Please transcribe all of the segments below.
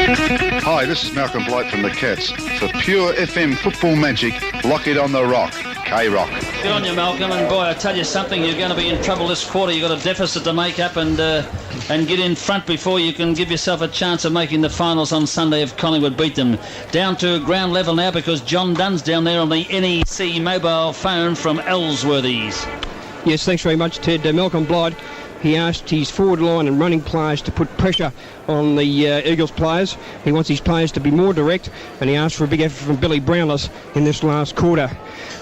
Hi, this is Malcolm Blight from the Cats. For pure FM football magic, lock it on the rock. K-Rock. Good on you, Malcolm, and boy, I tell you something, you're going to be in trouble this quarter. You've got a deficit to make up and get in front before you can give yourself a chance of making the finals on Sunday if Collingwood beat them. Down to ground level now because John Dunn's down there on the NEC mobile phone from Ellsworthy's. Yes, thanks very much, Ted. Malcolm Blight, he asked his forward line and running players to put pressure on the Eagles players. He wants his players to be more direct, and he asked for a big effort from Billy Brownless in this last quarter.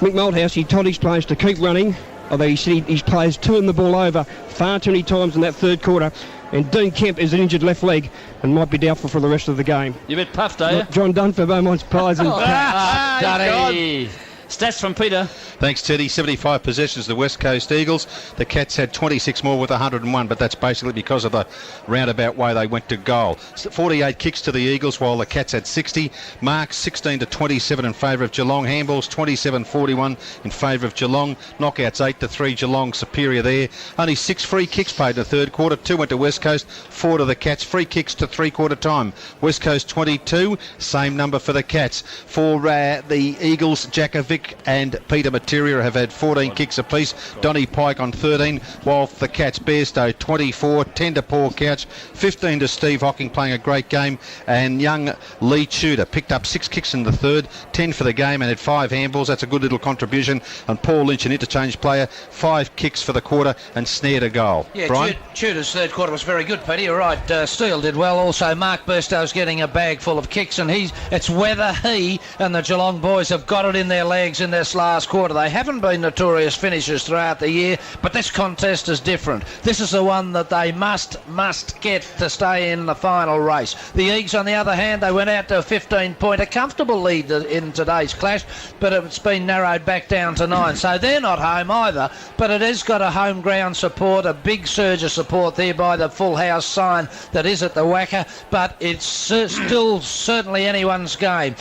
Mick Malthouse, he told his players to keep running, although he said his players turned the ball over far too many times in that third quarter. And Dean Kemp is an injured left leg and might be doubtful for the rest of the game. You're a bit puffed, are you? John Dunn for Beaumont's Pies and Dunny. Stats from Peter. Thanks, Teddy. 75 possessions, the West Coast Eagles. The Cats had 26 more with 101, but that's basically because of the roundabout way they went to goal. 48 kicks to the Eagles, while the Cats had 60. Marks 16-27 in favour of Geelong. Handballs 27-41 in favour of Geelong. Knockouts 8-3. Geelong superior there. Only 6 free kicks paid in the third quarter. 2 went to West Coast, 4 to the Cats. Free kicks to three-quarter time. West Coast 22, same number for the Cats. For the Eagles, Jakovic and Peter Materia have had 14 kicks apiece. Donny Pike on 13, while the Cats, Bairstow 24, 10 to Paul Couch, 15 to Steve Hocking playing a great game, and young Lee Tudor picked up 6 kicks in the third, 10 for the game and had 5 handballs. That's a good little contribution. And Paul Lynch, an interchange player, 5 kicks for the quarter and snared a goal. Yeah, Brian? Tudor's third quarter was very good, Petty. You're right. Steele did well. Also, Mark Bairstow's getting a bag full of kicks, and it's whether he and the Geelong boys have got it in their legs in this last quarter. They haven't been notorious finishers throughout the year, but this contest is different. This is the one that they must get to stay in the final race. The Eagles, on the other hand, they went out to a 15-point, a comfortable lead in today's clash, but it's been narrowed back down to 9. So they're not home either, but it has got a home ground support, a big surge of support there by the full house sign that is at the Wacker, but it's still certainly anyone's game.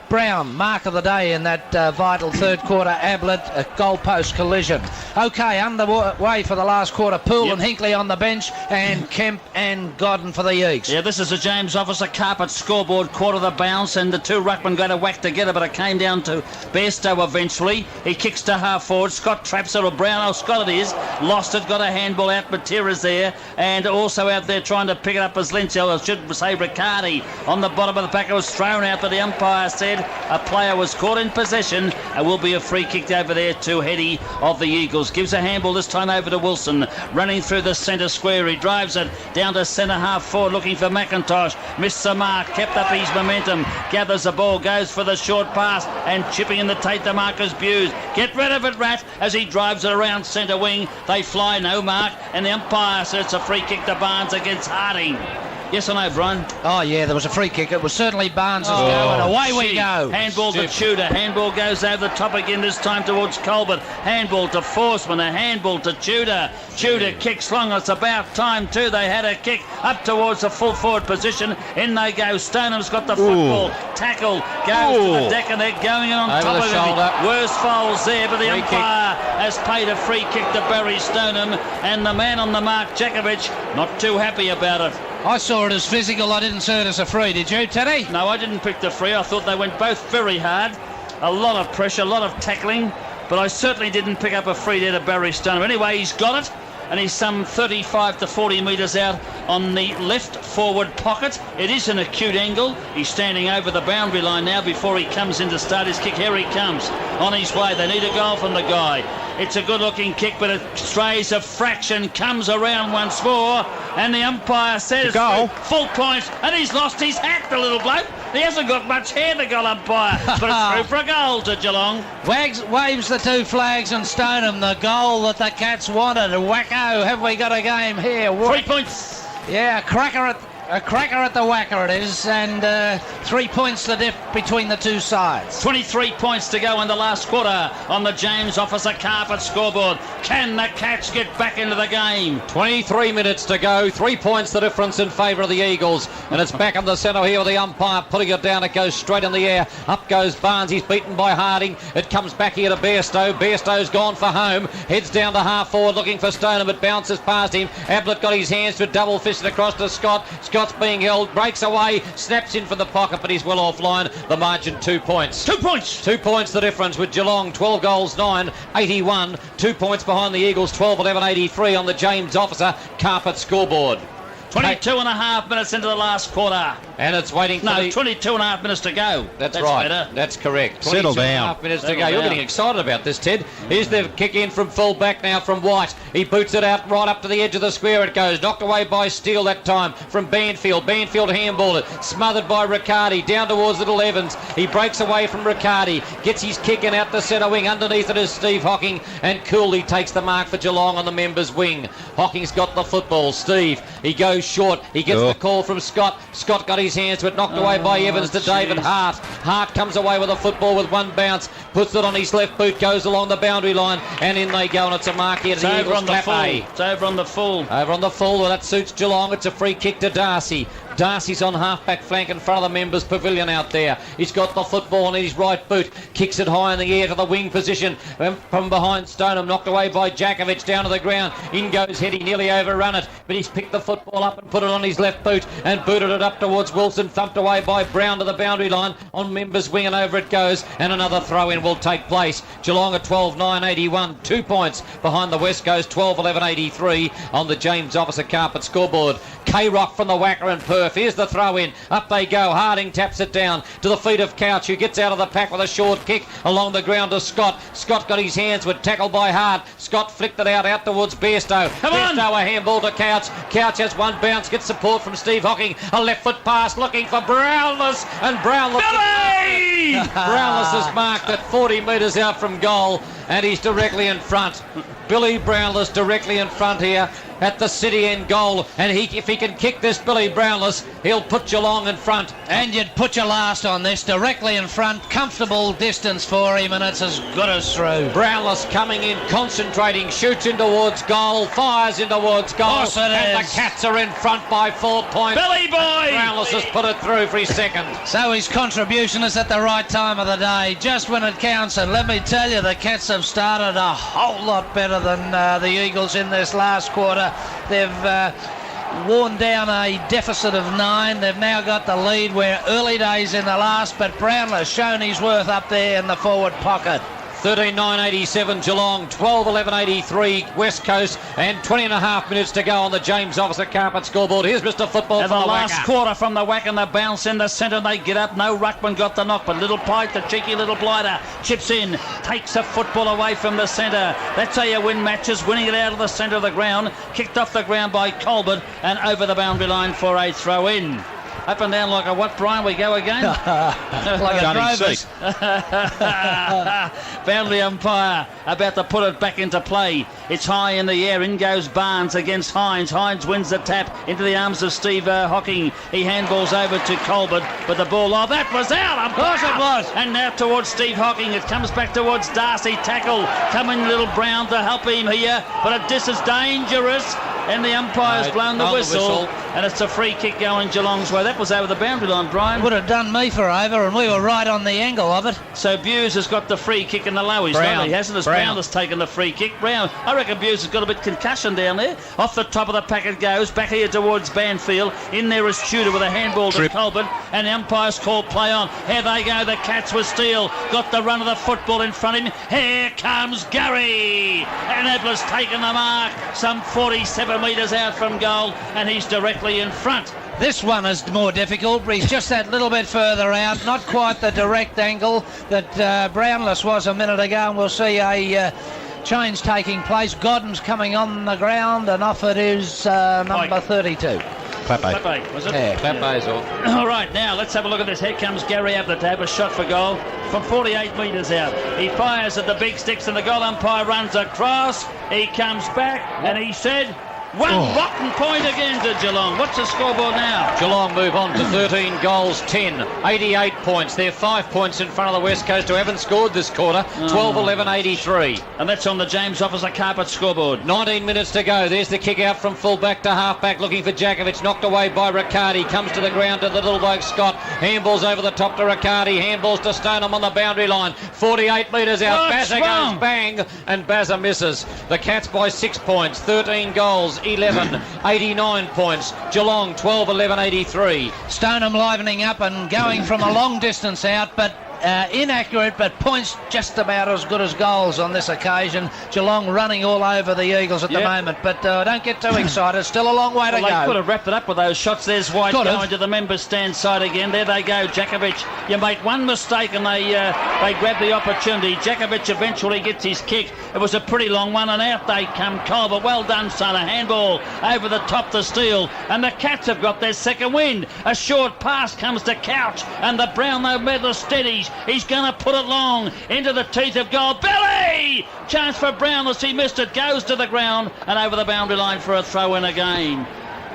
Brown, mark of the day in that vital third quarter. Ablett, a goalpost collision. Okay, underway for the last quarter. Poole and Hinkley on the bench, and Kemp and Godden for the Eagles. Yeah, this is the James Officer Carpet scoreboard, quarter the bounce, and the two ruckmen go to whack together, but it came down to Bairstow eventually. He kicks to half forward. Scott traps it, or Brown, oh, Scott it is, lost it, got a handball out, Matera's there, and also out there trying to pick it up as Lynch, I should say Riccardi, on the bottom of the pack. It was thrown out, but the umpire said a player was caught in possession. It will be a free kick over there to Heady of the Eagles. Gives a handball this time over to Wilson, running through the centre square. He drives it down to centre half forward, looking for McIntosh. Missed the mark, kept up his momentum, gathers the ball, goes for the short pass, and chipping in the tape to Marcus Buse. Get rid of it, Rat, as he drives it around centre wing. They fly, no mark, and the umpire says it's a free kick to Barnes against Harding. Yes or no, Brian? Oh, yeah, there was a free kick. It was certainly Barnes' go, and away we go. Handball to Tudor. Handball goes over the top again, this time towards Colbert. Handball to Forsman. A handball to Tudor. Tudor kicks long. It's about time, too. They had a kick up towards the full forward position. In they go. Stonham's got the football. Tackle goes to the deck, and they're going in on over top of it. Worst fouls there, but the umpire has paid a free kick to Barry Stoneham, and the man on the mark, Jakovic, not too happy about it. I saw it as physical. I didn't see it as a free. Did you, Teddy? No, I didn't pick the free. I thought they went both very hard. A lot of pressure, a lot of tackling. But I certainly didn't pick up a free there to Barry Stoneham. Anyway, he's got it. And he's some 35 to 40 metres out on the left forward pocket. It is an acute angle. He's standing over the boundary line now before he comes in to start his kick. Here he comes on his way. They need a goal from the guy. It's a good-looking kick, but it strays a fraction, comes around once more, and the umpire says full point, and he's lost his hat, the little bloke. He hasn't got much hair, the goal umpire, but it's through for a goal to Geelong. Waves the two flags and Stoneham, the goal that the Cats wanted. Wacko, have we got a game here? 3 points. Yeah, a cracker at the Wacker it is, and 3 points the diff between the two sides. 23 points to go in the last quarter on the James Officer Carpet scoreboard. Can the Cats get back into the game? 23 minutes to go. 3 points the difference in favour of the Eagles, and it's back in the centre here with the umpire putting it down. It goes straight in the air. Up goes Barnes. He's beaten by Harding. It comes back here to Bairstow. Bairstow's gone for home. Heads down to half forward looking for Stoneham. It bounces past him. Ablett got his hands to double fisted across to Scott. Scott Scott's being held, breaks away, snaps in for the pocket, but he's well offline. The margin 2 points. 2 points. 2 points the difference with Geelong 12 goals 9, 81. 2 points behind the Eagles 12, 11, 83 on the James Officer carpet scoreboard. 22 and a half minutes into the last quarter. And it's waiting for 22 and a half minutes to go. That's right. Better. That's correct. Settle 22 and a down. half minutes to Settle go. You're down. getting excited about this, Ted. Here's the kick in from full back now from White. He boots it out right up to the edge of the square. It goes. Knocked away by Steele that time from Banfield. Banfield handballed it. Smothered by Riccardi. Down towards Little Evans. He breaks away from Riccardi. Gets his kick in out the centre wing. Underneath it is Steve Hocking. And Cooley takes the mark for Geelong on the members' wing. Hocking's got the football. Steve. He goes short. He gets the call from Scott. Scott got his hands to it. Knocked away by Evans to David Hart. Hart comes away with a football with one bounce. Puts it on his left boot. Goes along the boundary line. And in they go. And it's a mark here to the Eagles. It's over on the full. Over on the full. Well, that suits Geelong. It's a free kick to Darcy. Darcy's on half-back flank in front of the members' pavilion out there. He's got the football on his right boot. Kicks it high in the air to the wing position. From behind Stoneham. Knocked away by Jakovic down to the ground. In goes Hetty. Nearly overrun it. But he's picked the football up and put it on his left boot and booted it up towards Wilson. Thumped away by Brown to the boundary line. On members' wing and over it goes. And another throw-in will take place. Geelong at 12-9-81. 2 points behind the West Coast. 12-11-83 on the James Officer carpet scoreboard. K-Rock from the whacker and Perth. Here's the throw in. Up they go. Harding taps it down to the feet of Couch, who gets out of the pack with a short kick along the ground to Scott. Scott got his hands with tackled by Hart. Scott flicked it out towards Bairstow. Bairstow a handball to Couch. Couch has one bounce, gets support from Steve Hocking. A left foot pass looking for Brownless, and Brownless is marked at 40 metres out from goal, and he's directly in front. Billy Brownless directly in front here at the City End goal, and if he can kick this Billy Brownless, he'll put Geelong in front. And you'd put your last on this, directly in front, comfortable distance for him, and it's as good as through. Brownless coming in, concentrating, shoots in towards goal, fires in towards goal, Yes, and the Cats are in front by 4 points. Billy boy! Brownless has put it through for his second. So his contribution is at the right time of the day, just when it counts, and let me tell you, the Cats have started a whole lot better than the Eagles in this last quarter. They've worn down a deficit of 9. They've now got the lead. We're early days in the last, but Brownless shown his worth up there in the forward pocket. 13-9-87 Geelong, 12-11-83 West Coast, and 20 and a half minutes to go on the James Officer carpet scoreboard. Here's Mr. Football And from the the last whacker. quarter from the whack and the bounce in the centre. They get up. No ruckman got the knock, but Little Pike, the cheeky little blighter, chips in, takes a football away from the centre. That's how you win matches, winning it out of the centre of the ground. Kicked off the ground by Colbert and over the boundary line for a throw in. Up and down like a what, Brian? We go again? Like a drover's. Boundary umpire about to put it back into play. It's high in the air. In goes Barnes against Hines. Hines wins the tap into the arms of Steve Hocking. He handballs over to Colbert, but the ball, that was out. Of course it was. And now towards Steve Hocking. It comes back towards Darcy. Tackle coming Little Brown to help him here, but this is dangerous. And the umpire's blown the whistle, and it's a free kick going Geelong's way. That was over the boundary line, Brian. Would have done me for over, and we were right on the angle of it. So Buse has got the free kick in the lowies, Brown. he hasn't. Brown has taken the free kick. Brown, I reckon Buse has got a bit of concussion down there. Off the top of the pack it goes, back here towards Banfield. In there is Tudor with a handball to Colbert, and the umpire's called play on. Here they go, the Cats with Steele. Got the run of the football in front of him. Here comes Gary. And Edler's taken the mark, some 47 metres out from goal, and he's directly in front. This one is more difficult, but he's just that little bit further out, not quite the direct angle that Brownless was a minute ago, and we'll see a change taking place. Godden's coming on the ground, and off it is number 32. Clappe, was it? Yeah, Clappe's off. All right, now let's have a look at this. Here comes Gary up the tab, a shot for goal from 48 metres out. He fires at the big sticks, and the goal umpire runs across. He comes back, and he said, one rotten point again to Geelong. What's the scoreboard now? Geelong move on to 13 goals, 10, 88 points. They're 5 points in front of the West Coast, who haven't scored this quarter. 12-11-83. And that's on the James Officer carpet scoreboard. 19 minutes to go. There's the kick out from full back to half back, looking for Jakovic. Knocked away by Riccardi. Comes to the ground to the little bloke Scott. Handballs over the top to Riccardi. Handballs to Stoneham on the boundary line. 48 metres out. Bazza goes bang, and Bazza misses. The Cats by 6 points. 13 goals, 11, 89 points. Geelong 12, 11, 83. Stoneham livening up and going from a long distance out, but inaccurate, but points just about as good as goals on this occasion. Geelong running all over the Eagles at the moment, but don't get too excited. Still a long way to go. They could have wrapped it up with those shots. There's White going to the members' stand side again. There they go. Djakovic, you make one mistake and they grab the opportunity. Djakovic eventually gets his kick. It was a pretty long one, and out they come. Culver, well done, son. A handball over the top to Steele, and the Cats have got their second win. A short pass comes to Couch, and the Brownlow medalist steadies. He's going to put it long into the teeth of goal. Billy! Chance for Brownless. He missed it. Goes to the ground and over the boundary line for a throw in again.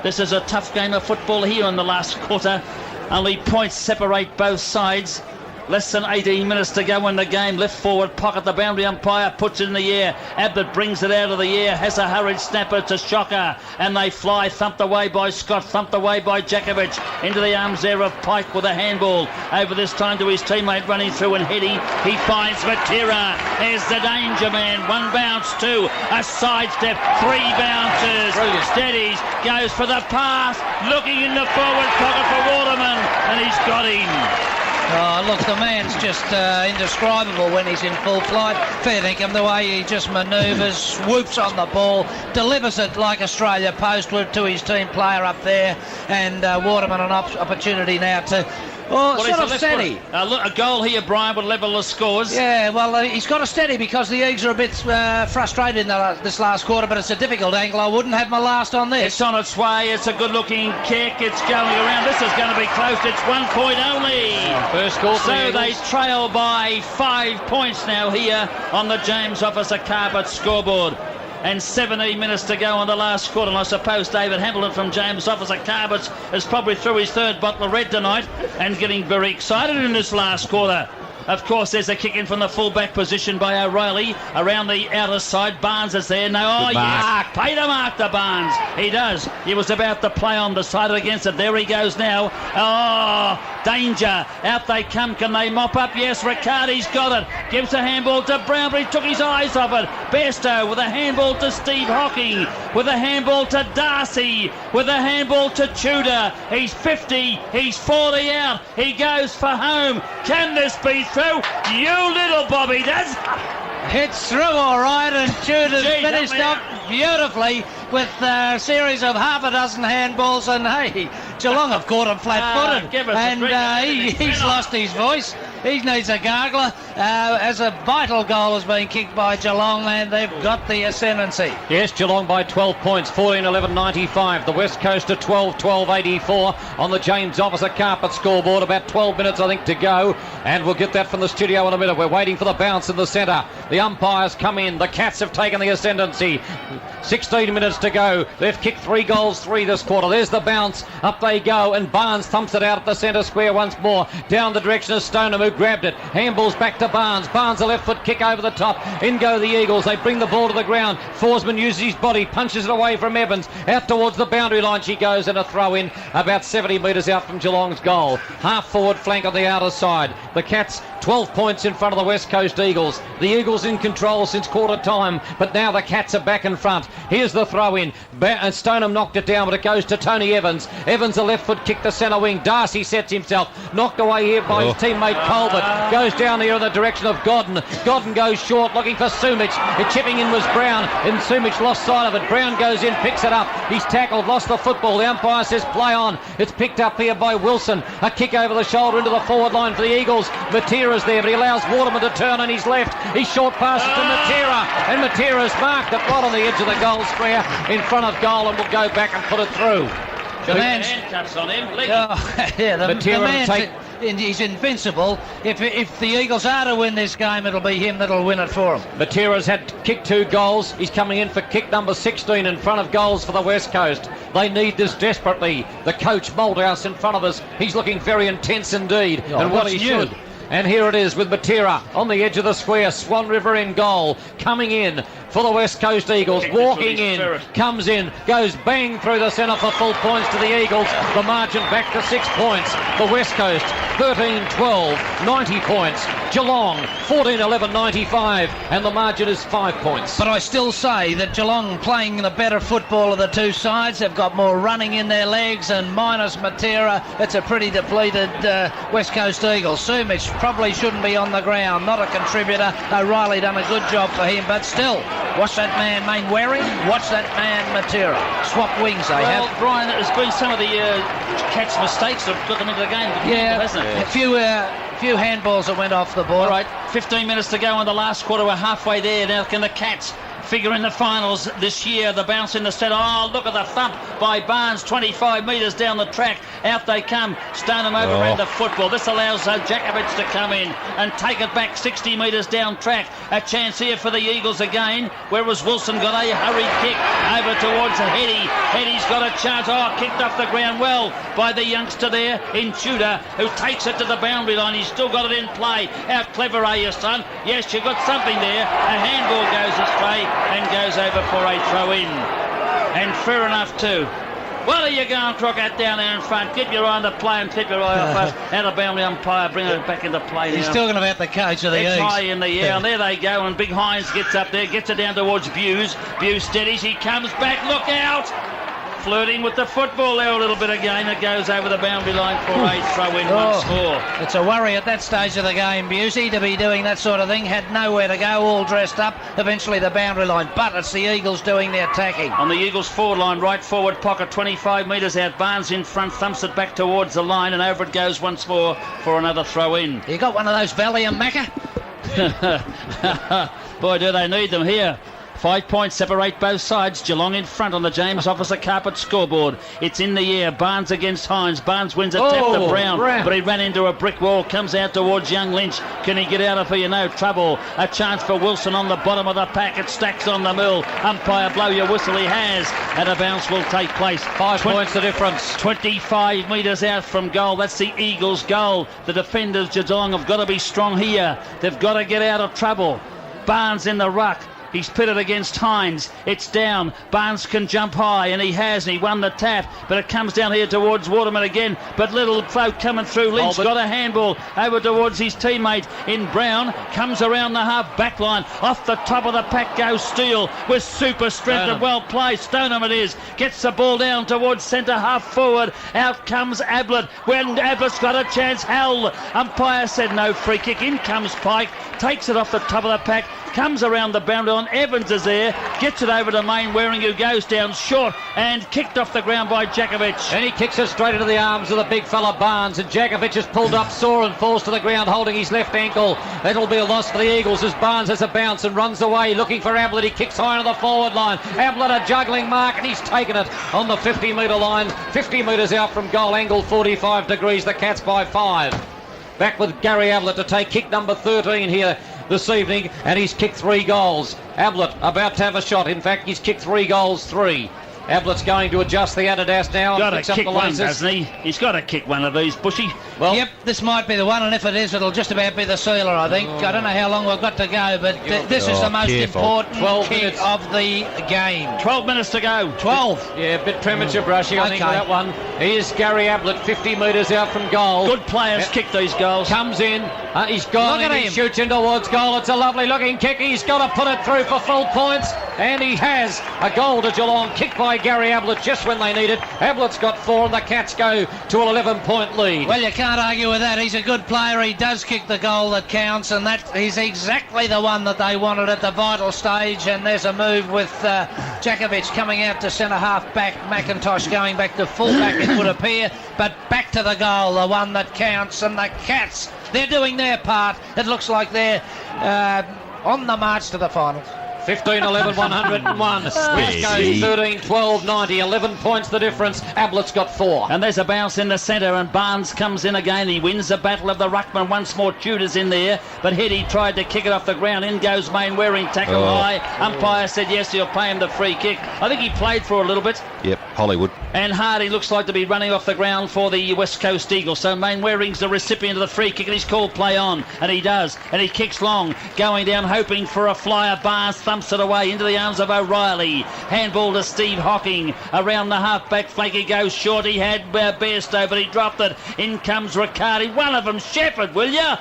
This is a tough game of football here in the last quarter. Only points separate both sides. Less than 18 minutes to go in the game. Left forward pocket. The boundary umpire puts it in the air. Abbott brings it out of the air. Has a hurried snapper to Shocker. And they fly. Thumped away by Scott. Thumped away by Djakovic. Into the arms there of Pike with a handball. Over this time to his teammate running through and heading. He finds Matera. There's the danger man. One bounce, two. A sidestep. Three bounces. Steadies. Goes for the pass. Looking in the forward pocket for Waterman. And he's got him. Oh, look, the man's just indescribable when he's in full flight. Fair dinkum, the way he just manoeuvres, swoops on the ball, delivers it like Australia Post would to his team player up there, and Waterman an opportunity now to... Oh, sort of steady. Look, a goal here, Brian, would level the scores. Yeah, well, he's got a steady because the Eagles are a bit frustrated in this last quarter, but it's a difficult angle. I wouldn't have my last on this. It's on its way. It's a good-looking kick. It's going around. This is going to be close. It's 1 point only. First goal. So they trail by 5 points now here on the James Officer Carpet scoreboard. And 17 minutes to go on the last quarter. And I suppose David Hamilton from James Officer Carpets is probably through his third bottle of red tonight and getting very excited in this last quarter. Of course, there's a kick in from the full-back position by O'Reilly. Around the outer side, Barnes is there. No, yes, pay the mark to Barnes. He does. He was about to play on, decided against it. There he goes now. Oh, danger. Out they come. Can they mop up? Yes, Riccardi's got it. Gives a handball to Brown, but he took his eyes off it. Bairstow with a handball to Steve Hocking. With a handball to Darcy. With a handball to Tudor. He's 50. He's 40 out. He goes for home. Can this be through? You little Bobby does. It's through all right, and Tudor's finished up beautifully with a series of half a dozen handballs, and hey, Geelong have caught him flat-footed, and he's lost his voice. He needs a gargler as a vital goal has been kicked by Geelong, and they've got the ascendancy. Yes, Geelong by 12 points, 14-11-95. The West Coast at 12-12-84 on the James Officer Carpet scoreboard. About 12 minutes, I think, to go, and we'll get that from the studio in a minute. We're waiting for the bounce in the centre. The umpires come in. The Cats have taken the ascendancy. 16 minutes to go. They've kicked 3 goals, 3 this quarter. There's the bounce. Up they go, and Barnes thumps it out at the centre square once more. Down the direction of Stoneham, who grabbed it. Handballs back to Barnes. Barnes, a left foot kick over the top. In go the Eagles. They bring the ball to the ground. Forsman uses his body, punches it away from Evans. Out towards the boundary line she goes, and a throw in about 70 metres out from Geelong's goal. Half forward flank on the outer side. The Cats 12 points in front of the West Coast Eagles. The Eagles in control since quarter time, but now the Cats are back in front. Here's the throw in. Stoneham knocked it down, but it goes to Tony Evans. Evans a left foot kick to centre wing. Darcy sets himself. Knocked away here by his teammate Colbert. Goes down here in the direction of Godden. Godden goes short, looking for Sumich. Chipping in was Brown, and Sumich lost sight of it. Brown goes in, picks it up. He's tackled, lost the football. The umpire says play on. It's picked up here by Wilson. A kick over the shoulder into the forward line for the Eagles. Matera's there, but he allows Waterman to turn on his left. He short passes to Matera, and Matera's marked it right on the edge of the goal square in front of goal, and will go back and put it through. The man's handcuffs on him. He's invincible. If the Eagles are to win this game, it'll be him that'll win it for them. Matera's had kicked 2 goals. He's coming in for kick number 16 in front of goals for the West Coast. They need this desperately. The coach, Moldhouse, in front of us. He's looking very intense indeed, and what he should. And here it is with Matera on the edge of the square. Swan River in goal. Coming in. for the West Coast Eagles. Walking in, comes in, goes bang through the centre for full points to the Eagles. The margin back to 6 points. The West Coast 13-12, 90 points. Geelong 14-11, 95, and the margin is 5 points. But I still say that Geelong playing the better football of the two sides. They've got more running in their legs, and minus Matera, it's a pretty depleted West Coast Eagles. Sumich probably shouldn't be on the ground, not a contributor. O'Reilly done a good job for him, but still, watch that man Mainwaring, watch that man Matera. Swap wings they have. Well, Brian, there's been some of the Cats' mistakes that have got them into the game, hasn't it? A few handballs that went off the ball. All right, 15 minutes to go in the last quarter. We're halfway there. Now can the Cats figure in the finals this year? The bounce in the centre. Oh, look at the thump by Barnes, 25 metres down the track. Out they come. Stoneham overran the football. This allows Jakovic to come in and take it back 60 metres down track. A chance here for the Eagles again, whereas Wilson got a hurried kick over towards Heady. Heady's got a chance. Oh, kicked off the ground well by the youngster there in Tudor, who takes it to the boundary line. He's still got it in play. How clever are you, son? Yes, you've got something there. A handball goes astray and goes over for a throw-in. And fair enough too. Well, there you go, Crockett, down there in front. Keep your eye on the play and keep your eye off us. Out of bound the umpire, bring it back into play now. He's talking about the coach of the Eagles. It's high in the air, and there they go, and Big Hines gets up there, gets it down towards Buse. Buse steadies, he comes back, look out! Flirting with the football there a little bit again. It goes over the boundary line for a throw-in once more. It's a worry at that stage of the game, Busey, to be doing that sort of thing. Had nowhere to go, all dressed up. Eventually the boundary line, but it's the Eagles doing their attacking. On the Eagles forward line, right forward pocket, 25 metres out. Barnes in front, thumps it back towards the line, and over it goes once more for another throw-in. You got one of those Valium, Macca? Boy, do they need them here. 5 points separate both sides. Geelong in front on the James Officer carpet scoreboard. It's in the air. Barnes against Hines. Barnes wins a tap to Brown, but he ran into a brick wall. Comes out towards Young Lynch. Can he get out of here? No trouble. A chance for Wilson on the bottom of the pack. It stacks on the mill. Umpire, blow your whistle. He has. And a bounce will take place. 5 points the difference. 25 metres out from goal. That's the Eagles' goal. The defenders, Geelong, have got to be strong here. They've got to get out of trouble. Barnes in the ruck. He's pitted against Hines. It's down. Barnes can jump high, and he has, and he won the tap. But it comes down here towards Waterman again. But little folk coming through. Lynch got a handball over towards his teammate in Brown. Comes around the half back line. Off the top of the pack goes Steele with super strength and well played. Stoneham it is. Gets the ball down towards centre half forward. Out comes Ablett. When Ablett's got a chance, held. Umpire said no free kick. In comes Pike. Takes it off the top of the pack. Comes around the boundary line. Evans is there. Gets it over to Mainwaring, who goes down short and kicked off the ground by Jakovic. And he kicks it straight into the arms of the big fella Barnes. And Jakovic is pulled up sore and falls to the ground holding his left ankle. That'll be a loss for the Eagles as Barnes has a bounce and runs away looking for Ablett. He kicks high on the forward line. Ablett a juggling mark and he's taken it on the 50-metre line. 50 metres out from goal, angle 45 degrees. The Cats by 5. Back with Gary Ablett to take kick number 13 here this evening, and he's kicked 3 goals. Ablett about to have a shot. In fact, he's kicked 3 goals, 3. Ablett's going to adjust the Adidas now. Got to kick one, doesn't he? He's got to kick one of these, Bushy. Well, yep, this might be the one, and if it is, it'll just about be the sealer, I think. I don't know how long we've got to go, but this is the most important 12 kick minutes of the game. 12 minutes to go. 12. Yeah, a bit premature brushing, I think, for that one. Here's Gary Ablett, 50 metres out from goal. Good players kick these goals. Comes in. He's gone and he shoots in towards goal. It's a lovely looking kick. He's got to put it through for full points, and he has. A goal to Geelong, kicked by Gary Ablett just when they need it. Ablett's got 4 and the Cats go to an 11-point lead. Well, you can't argue with that. He's a good player. He does kick the goal that counts, and that is exactly the one that they wanted at the vital stage. And there's a move with Jakovic coming out to centre half back. McIntosh going back to full back, it would appear, but back to the goal, the one that counts. And the Cats, they're doing their part. It looks like they're on the march to the finals. 15-11, 101. West Coast 13-12, 90. 11 points the difference. Ablett's got 4. And there's a bounce in the centre, and Barnes comes in again. He wins the battle of the ruckman. Once more, Tudor's in there, but Heady tried to kick it off the ground. In goes Mainwaring, tackle high. Umpire said yes, he'll pay him the free kick. I think he played for a little bit. Yep, Hollywood. And Hardy looks like to be running off the ground for the West Coast Eagles. So Mainwaring's the recipient of the free kick, and he's called play on, and he does. And he kicks long, going down, hoping for a flyer. Barnes thumps thumps it away into the arms of O'Reilly. Handball to Steve Hocking. Around the half-back flank he goes short. He had Bairstow, but he dropped it. In comes Riccardi. One of them, Shepherd, will ya?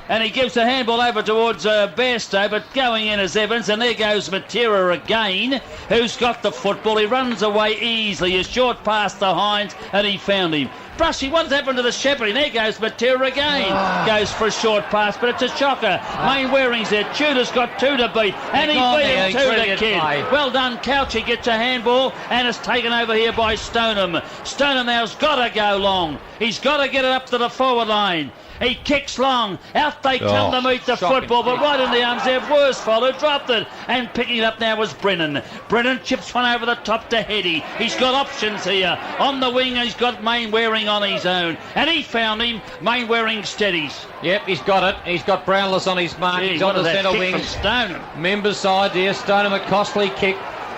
And he gives the handball over towards Bairstow, but going in as Evans, and there goes Matera again, who's got the football. He runs away easily, a short pass to Hines, and he found him. Brushy, what's happened to the Shepherd? And there goes Matera again. Goes for a short pass, but it's a shocker. Main Waring's there. Tudor's got 2 to beat, and he beat him 2 to kid. Well done, Couchy gets a handball, and it's taken over here by Stoneham. Stoneham now's got to go long. He's got to get it up to the forward line. He kicks long. Out they come to meet the football, but right in the arms there, Worsfold, who dropped it. And picking it up now was Brennan. Brennan chips one over the top to Heady. He's got options here. On the wing, he's got Main Waring on his own. And he found him. Main Waring steadies. Yep, he's got it. He's got Brownless on his mark. He's on the centre wing. Stoneham. Members side there. Stoneham a costly kick.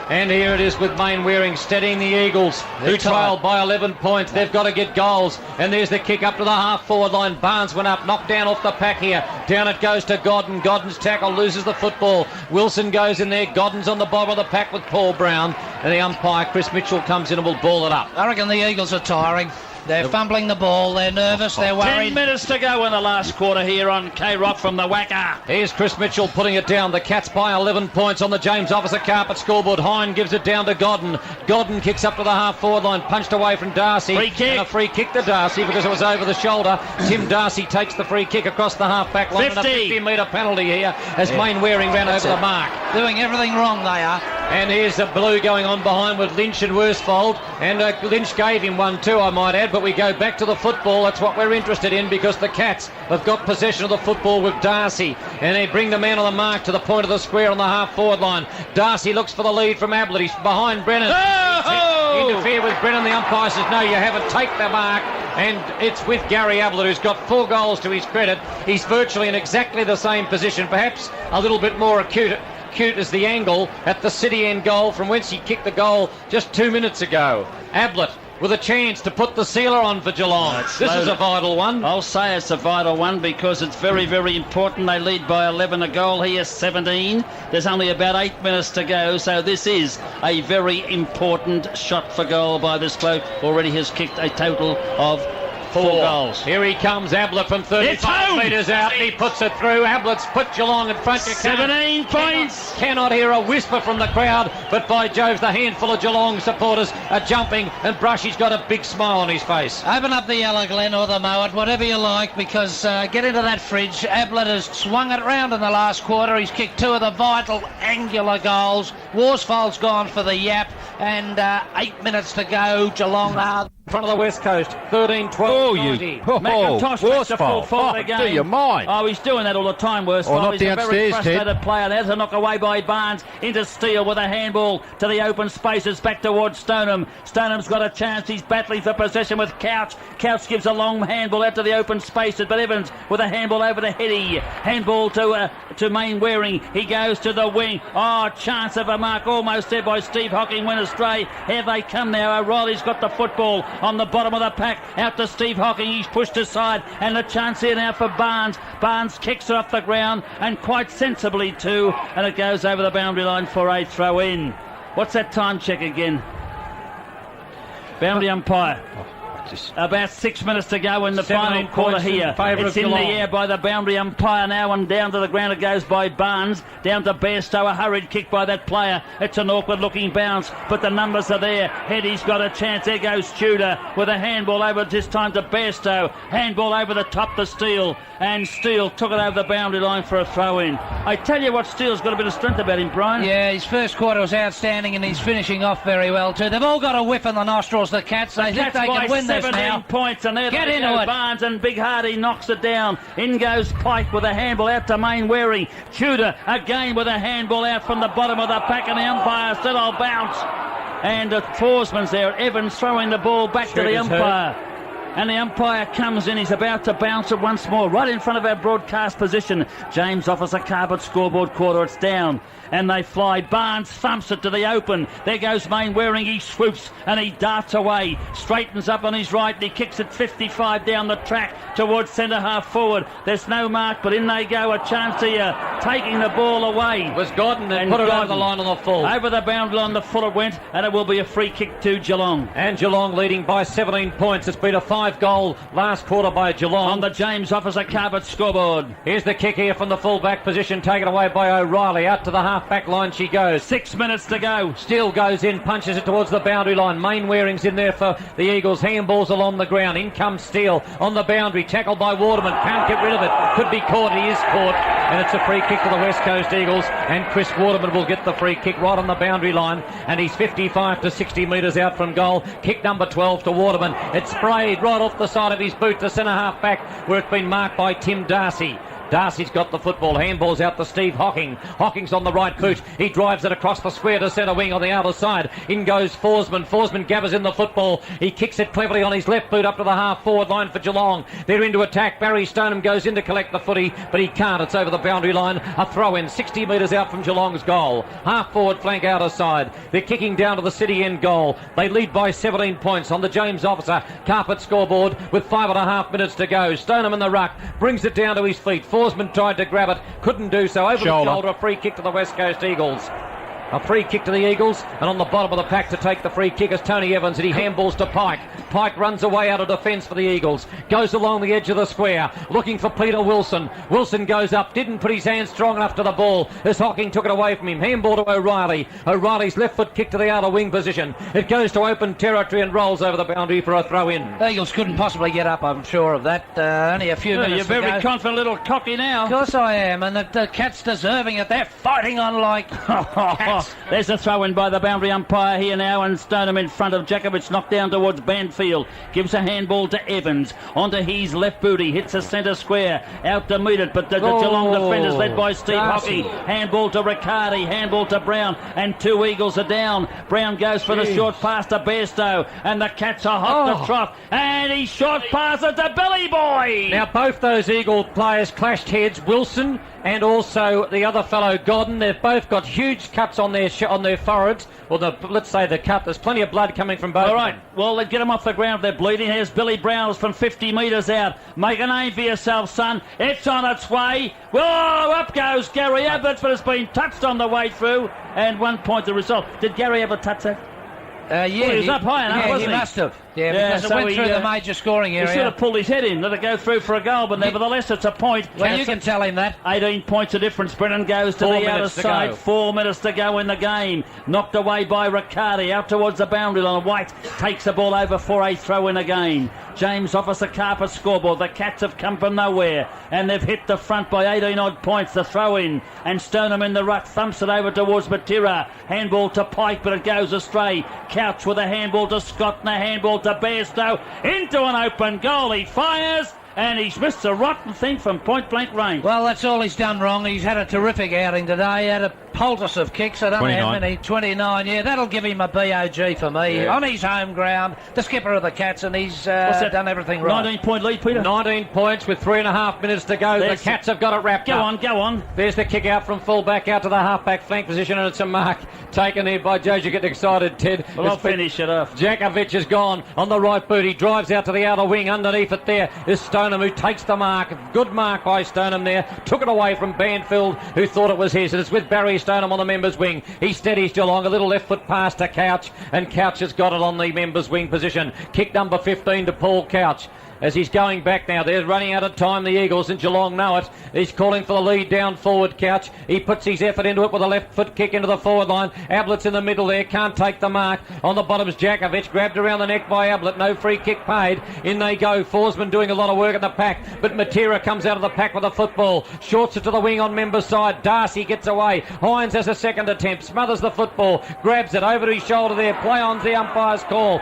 And here it is with Main Waring steadying the Eagles, who trail by 11 points. They've got to get goals. And there's the kick up to the half-forward line. Barnes went up, knocked down off the pack here. Down it goes to Godden. Godden's tackle loses the football. Wilson goes in there. Godden's on the bottom of the pack with Paul Brown. And the umpire, Chris Mitchell, comes in and will ball it up. I reckon the Eagles are tiring. They're fumbling the ball, they're nervous, they're worried. 10 minutes to go in the last quarter here on K-Rock from the Wacker. Here's Chris Mitchell putting it down. The Cats by 11 points on the James Officer carpet scoreboard. Hine gives it down to Godden. Godden kicks up to the half-forward line, punched away from Darcy. Free kick. And a free kick to Darcy because it was over the shoulder. Tim Darcy takes the free kick across the half-back line. 50. And a 50-metre penalty here as Main Waring ran over the mark. Doing everything wrong, they are. And here's the blue going on behind with Lynch and Worsfold. And Lynch gave him one too, I might add. But we go back to the football. That's what we're interested in because the Cats have got possession of the football with Darcy. And they bring the man on the mark to the point of the square on the half-forward line. Darcy looks for the lead from Ablett. He's behind Brennan. Interfere with Brennan. The umpire says, no, you haven't. Take the mark. And it's with Gary Ablett, who's got 4 goals to his credit. He's virtually in exactly the same position, perhaps a little bit more acute as the angle at the City end goal from whence he kicked the goal just 2 minutes ago. Ablett with a chance to put the sealer on for Geelong. This is a vital one. I'll say it's a vital one because it's very, very important. They lead by 11 a goal here, 17. There's only about 8 minutes to go, so this is a very important shot for goal by this bloke. Already has kicked a total of 4 goals. Here he comes, Ablett from 35 metres out. He puts it through. Ablett's put Geelong in front. 17 points. Cannot hear a whisper from the crowd, but by Jove, the handful of Geelong supporters are jumping, and Brushy's got a big smile on his face. Open up the yellow, Glen, or the Mowat, whatever you like, because get into that fridge. Ablett has swung it round in the last quarter. He's kicked 2 of the vital angular goals. Worsfold's gone for the yap, and 8 minutes to go. Geelong are in front of the West Coast, 13-12. McIntosh makes a full forward again. Do you mind? Oh, he's doing that all the time, Worsfold. He's a very frustrated player. There's a knock away by Barnes into Steele with a handball to the open spaces back towards Stoneham. Stoneham's got a chance. He's battling for possession with Couch. Couch gives a long handball out to the open spaces, but Evans with a handball over to Heady. Handball to Main Waring. He goes to the wing. Oh, chance of a mark almost there by Steve Hocking. Went astray. Here they come now. O'Reilly's got the football on the bottom of the pack. Out to Steve Hocking. He's pushed aside, and the chance here now for Barnes. Barnes kicks it off the ground, and quite sensibly too, and it goes over the boundary line for a throw in. What's that time check again? Boundary umpire. About 6 minutes to go in the final quarter here. It's in the air by the boundary umpire now, and down to the ground it goes by Barnes. Down to Bairstow, a hurried kick by that player. It's an awkward looking bounce, but the numbers are there. Heady's got a chance. There goes Tudor with a handball over this time to Bairstow. Handball over the top to Steele, and Steele took it over the boundary line for a throw in. I tell you what, Steele's got a bit of strength about him, Brian. Yeah, his first quarter was outstanding, and he's finishing off very well too. They've all got a whiff in the nostrils, the Cats. They think they can win this 17 points, and there Get they into go. it. Barnes, and Big Hardy knocks it down. In goes Pike with a handball out to Main Waring. Tudor again with a handball out from the bottom of the pack, and the umpire said, "I'll bounce." And Forsman's there. Evans throwing the ball back to the umpire. And the umpire comes in. He's about to bounce it once more, right in front of our broadcast position. James Officer carpet scoreboard quarter. It's down, and they fly. Barnes thumps it to the open. There goes Main Waring. He swoops and he darts away. Straightens up on his right, and he kicks it 55 down the track out towards centre half forward. There's no mark, but in they go. A chance here, taking the ball away. Was Gordon and put it over the line on the full. Over the boundary line, the full it went, and it will be a free kick to Geelong. And Geelong leading by 17 points. It's been a 5-goal last quarter by Geelong. On the James Officer Carpet scoreboard. Here's the kick here from the full-back position, taken away by O'Reilly. Out to the half-back line she goes. 6 minutes to go. Steele goes in, punches it towards the boundary line. Mainwaring's in there for the Eagles. Handballs along the ground. In comes Steele on the boundary. Tackled by Waterman. Can't get rid of it. Could be caught. He is caught. And it's a free kick to the West Coast Eagles. And Chris Waterman will get the free kick right on the boundary line. And he's 55 to 60 metres out from goal. Kick number 12 to Waterman. It's sprayed right off the side of his boot to centre half back, where it's been marked by Tim Darcy. Darcy's got the football. Handball's out to Steve Hocking. Hocking's on the right boot. He drives it across the square to centre wing on the outer side. In goes Forsman. Forsman gathers in the football. He kicks it cleverly on his left boot up to the half-forward line for Geelong. They're into attack. Barry Stoneham goes in to collect the footy, but he can't. It's over the boundary line. A throw-in 60 metres out from Geelong's goal. Half-forward flank outer side. They're kicking down to the City end goal. They lead by 17 points on the James Officer Carpet scoreboard with 5.5 minutes to go. Stoneham in the ruck. Brings it down to his feet. Forsman tried to grab it, couldn't do so. Over the shoulder, a free kick to the West Coast Eagles. A free kick to the Eagles, and on the bottom of the pack to take the free kick is Tony Evans, and he handballs to Pike. Pike runs away out of defence for the Eagles. Goes along the edge of the square, looking for Peter Wilson. Wilson goes up, didn't put his hand strong enough to the ball as Hocking took it away from him. Handball to O'Reilly. O'Reilly's left foot kick to the outer wing position. It goes to open territory and rolls over the boundary for a throw-in. The Eagles couldn't possibly get up, I'm sure of that. Only a few minutes You're to very go. confident little cocky now. Of course I am, and the Cats deserving it. They're fighting on like cats. There's a throw in by the boundary umpire here now, and Stoneham in front of Djakovic, knocked down towards Banfield. Gives a handball to Evans. Onto his left booty. Hits a centre square. Out to meet it, but the Geelong defenders led by Steve Hockey. Handball to Riccardi. Handball to Brown. And 2 Eagles are down. Brown goes for the short pass to Bairstow. And the Cats are hot to trot. And he short passes to Billy Boy. Now both those Eagle players clashed heads. Wilson and also the other fellow, Godden. They've both got huge cuts on their foreheads. Or let's say the cut. There's plenty of blood coming from both. All right. Well, get them off the ground if they're bleeding. Here's Billy Brown's from 50 metres out. Make a name for yourself, son. It's on its way. Whoa, up goes Gary Ablett, but it's been touched on the way through. And 1 point the result. Did Gary Ablett touch that? Yeah, he was up high enough, wasn't he? Must have. Yeah, because it so went through the major scoring area. He should have pulled his head in, let it go through for a goal, but nevertheless it's a point. Well, you can tell him that. 18 points of difference. Brennan goes to the outer side. 4 minutes to go in the game. Knocked away by Riccardi, out towards the boundary line. White takes the ball over for a throw in again. James Officer Carpet scoreboard. The Cats have come from nowhere, and they've hit the front by 18 odd points. The throw in, and Stoneham in the ruck thumps it over towards Matera. Handball to Pike, but it goes astray. Couch with a handball to Scott and a handball to Bairstow. Into an open goal. He fires, and he's missed a rotten thing from point blank range. Well, that's all he's done wrong. He's had a terrific outing today. He had a poultice of kicks. I don't know how many. 29. Yeah, that'll give him a BOG for me. Yeah. On his home ground, the skipper of the Cats, and he's done everything right. 19-point lead, Peter. 19 points with 3.5 minutes to go. The Cats have got it wrapped up. Go on. There's the kick out from full-back out to the half-back flank position, and it's a mark taken there by Joe. You get excited, Ted. Well, I'll finish it off. Djakovic is gone on the right boot. He drives out to the outer wing. Underneath it there is Stoneham, who takes the mark. Good mark by Stoneham there. Took it away from Banfield, who thought it was his. And it's with Barry Stoneham on the members' wing. He steadies Geelong. A little left foot pass to Couch, and Couch has got it on the members' wing position. Kick number 15 to Paul Couch. As he's going back now, they're running out of time, the Eagles, and Geelong know it. He's calling for the lead down forward, Couch. He puts his effort into it with a left foot kick into the forward line. Ablett's in the middle there, can't take the mark. On the bottom is Djakovic, grabbed around the neck by Ablett. No free kick paid. In they go. Forsman doing a lot of work at the pack, but Matera comes out of the pack with a football. Shorts it to the wing on member's side. Darcy gets away. Hines has a second attempt, smothers the football, grabs it over to his shoulder there. Play on's the umpire's call.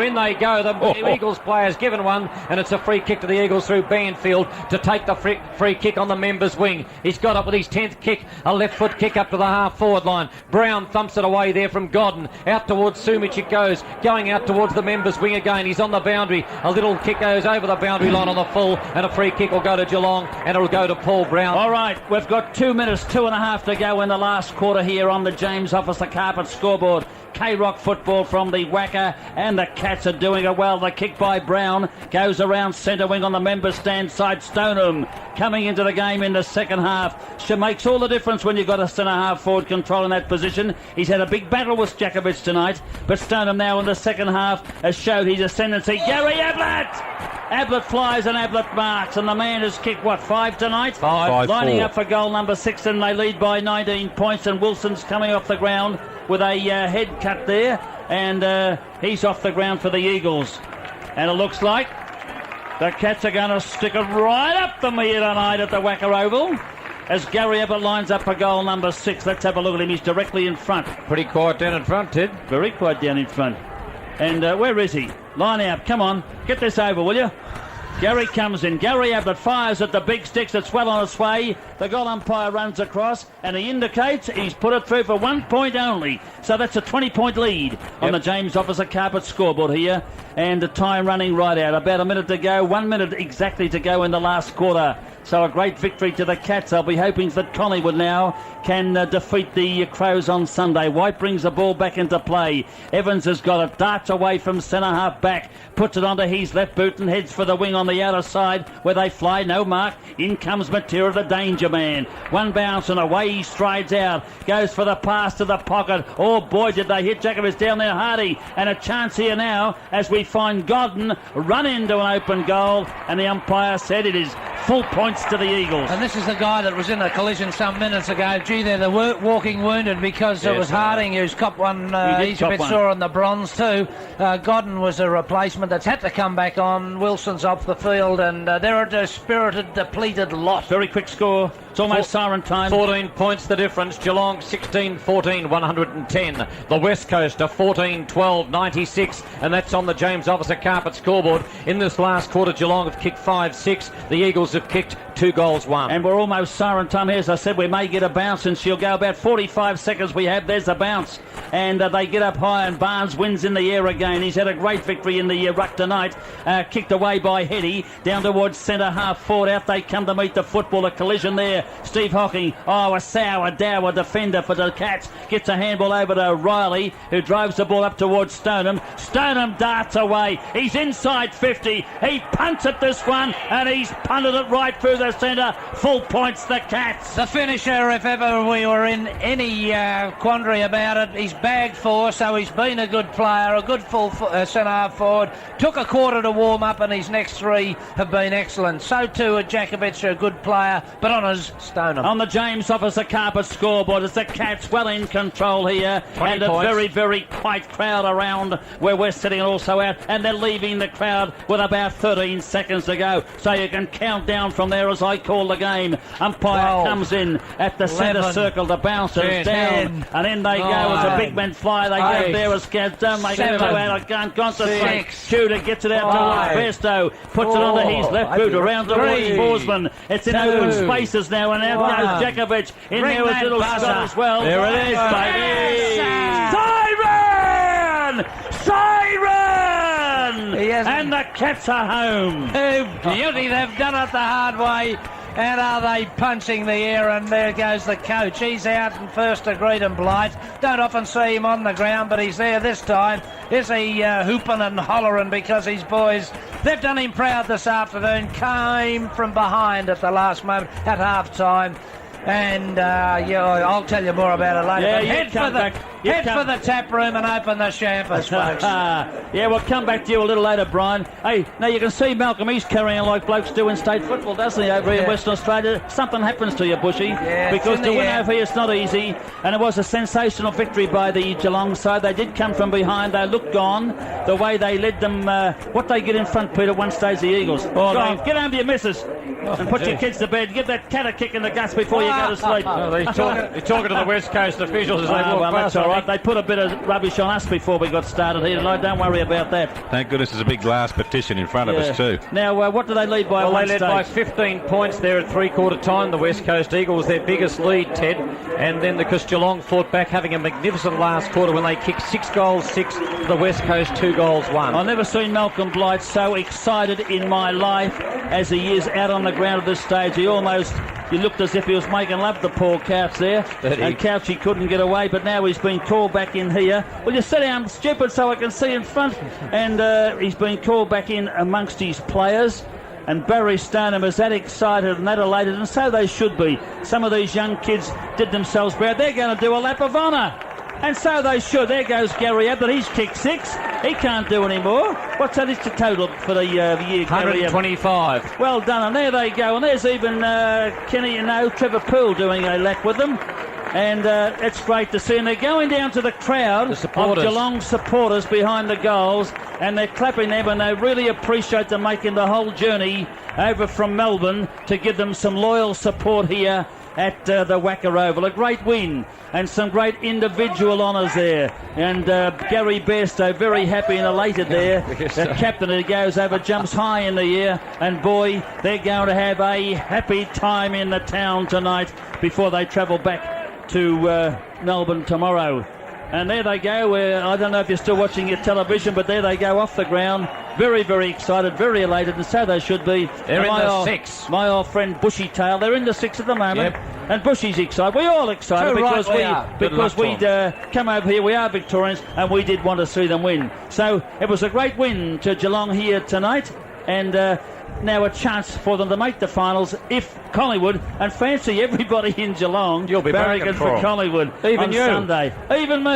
In they go. The Eagles player's given one, and it's a free kick to the Eagles through Banfield to take the free kick on the members' wing. He's got up with his 10th kick, a left foot kick up to the half-forward line. Brown thumps it away there from Godden. Out towards Sumich it goes, going out towards the members' wing again. He's on the boundary. A little kick goes over the boundary line on the full, and a free kick will go to Geelong, and it'll go to Paul Brown. All right, we've got 2 minutes, 2.5 to go in the last quarter here on the James Officer Carpet scoreboard. K-Rock football from the Wacker, and the Cats are doing it well. The kick by Brown goes around centre wing on the member stand side. Stoneham coming into the game in the second half. She makes all the difference when you've got a centre-half forward control in that position. He's had a big battle with Jakovic tonight, but Stoneham now in the second half has showed his ascendancy. Gary Ablett! Ablett flies and Ablett marks, and the man has kicked, 5 tonight? 5. Lining up for goal number 6, and they lead by 19 points, and Wilson's coming off the ground with a head cut there, and he's off the ground for the Eagles. And it looks like the Cats are going to stick it right up the meter tonight at the Wacker Oval as Gary Ablett lines up for goal number 6. Let's have a look at him. He's directly in front. Pretty quiet down in front, Ted. Very quiet down in front. And where is he? Line out. Come on. Get this over, will you? Gary comes in. Gary Ablett fires at the big sticks. It's well on its way. The goal umpire runs across and he indicates he's put it through for 1 point only. So that's a 20-point lead on the James Officer Carpet scoreboard here. And the time running right out. About a minute to go. 1 minute exactly to go in the last quarter. So a great victory to the Cats. I'll be hoping that Collingwood now can defeat the Crows on Sunday. White brings the ball back into play. Evans has got it. Darts away from centre half back. Puts it onto his left boot and heads for the wing on the outer side where they fly. No mark. In comes Matera, the danger man. One bounce and away he strides out. Goes for the pass to the pocket. Oh boy, did they hit Jakovic down there, Hardy. And a chance here now as we find Godden run into an open goal. And the umpire said it is full points to the Eagles. And this is the guy that was in a collision some minutes ago. Gee, they're the walking wounded because it was Harding who's copped one. He's a bit sore on the bronze too. Godden was a replacement that's had to come back on. Wilson's off the field, and they're a dispirited, depleted lot. Very quick score. It's almost siren time. 14 points the difference. Geelong 16-14, 110. The West Coast are 14-12, 96, and that's on the James Officer Carpet scoreboard. In this last quarter, Geelong have kicked 5-6. The Eagles have kicked 2 goals, 1. And we're almost siren time here. As I said, we may get a bounce, and she'll go about 45 seconds we have. There's a bounce. And they get up high, and Barnes wins in the air again. He's had a great victory in the ruck tonight. Kicked away by Hetty. Down towards centre half forward. Out they come to meet the football. A collision there. Steve Hocking, a sour, dour defender for the Cats. Gets a handball over to Riley, who drives the ball up towards Stoneham. Stoneham darts away. He's inside 50. He punts at this one, and he's punted it right through the centre. Full points, the Cats. The finisher, if ever we were in any quandary about it, he's bagged for, so he's been a good player, a good full centre-half forward. Took a quarter to warm up, and his next 3 have been excellent. So too, Jakovic, a good player, but on his Stoneham. On the James Officer Carpet scoreboard, it's the Cats well in control here, and points. A very, very quiet crowd around where we're sitting also out, and they're leaving the crowd with about 13 seconds to go. So you can count down from there as I call the game. Umpire comes in at the centre circle. The bouncer's down, and in they go as the big men fly. They get there as Cats don't make it go out. I can't concentrate. Shooter gets it out towards Besto, puts it onto his left boot around towards Forsman. It's in open spaces now, and out goes Jakovic in there with little Scott as well. There it is, baby. Siren! And the Cats are home. Oh, beauty, they've done it the hard way. And are they punching the air? And there goes the coach. He's out in first to greet him, Blight. Don't often see him on the ground, but he's there this time. Is he hooping and hollering because his boys, they've done him proud this afternoon. Came from behind at the last moment at half time. And I'll tell you more about it later. Yeah, but head for the tap room and open the champers, folks. Yeah, we'll come back to you a little later, Brian. Hey, now you can see Malcolm, he's carrying on like blokes do in state football, doesn't he, over here in Western Australia? Something happens to you, Bushy, because to win over here is not easy, and it was a sensational victory by the Geelong side. They did come from behind, they looked gone, the way they led them. What they get in front, Peter, one stage the Eagles. Go on, get home to your missus and put your kids to bed. Give that cat a kick in the guts before you go to sleep. They're talking to the West Coast officials as they walk past. That's all right. They put a bit of rubbish on us before we got started here tonight. Don't worry about that. Thank goodness there's a big glass partition in front of us too. Now, what do they lead by? Well, they led by 15 points there at three-quarter time. The West Coast Eagles, their biggest lead, Ted. And then because Geelong fought back, having a magnificent last quarter when they kicked 6 goals, 6 to the West Coast, 2 goals, 1. I've never seen Malcolm Blight so excited in my life as he is out on the ground at this stage. He almost He looked as if he was making love to poor Couch there. And Couch, he couldn't get away, but now he's been called back in here. Will you sit down, stupid, so I can see in front? And he's been called back in amongst his players. And Barry Stoneham is that excited and that elated, and so they should be. Some of these young kids did themselves bad. They're going to do a lap of honour. And so they should. There goes Gary Ablett. He's kicked 6. He can't do any more. What's that? It's the total for the year, 125. Well done. And there they go. And there's even Trevor Poole doing a lap with them. And it's great to see. And they're going down to the crowd of Geelong supporters behind the goals. And they're clapping them, and they really appreciate them making the whole journey over from Melbourne to give them some loyal support here at the Wacker Oval. A great win and some great individual honours there. And Gary Bairstow very happy and elated there. The captain who goes over jumps high in the air, and boy, they're going to have a happy time in the town tonight before they travel back to Melbourne tomorrow. And there they go. I don't know if you're still watching your television, but there they go off the ground. Very, very excited, very elated, and so they should be. They're in the 6. My old friend Bushy Tail, they're in the 6 at the moment. Yep. And Bushy's excited. We're all excited because we'd come over here. We are Victorians, and we did want to see them win. So it was a great win to Geelong here tonight, and now a chance for them to make the finals if Collingwood, and fancy everybody in Geelong, you'll be barracking for Collingwood even on you. Sunday. Even me.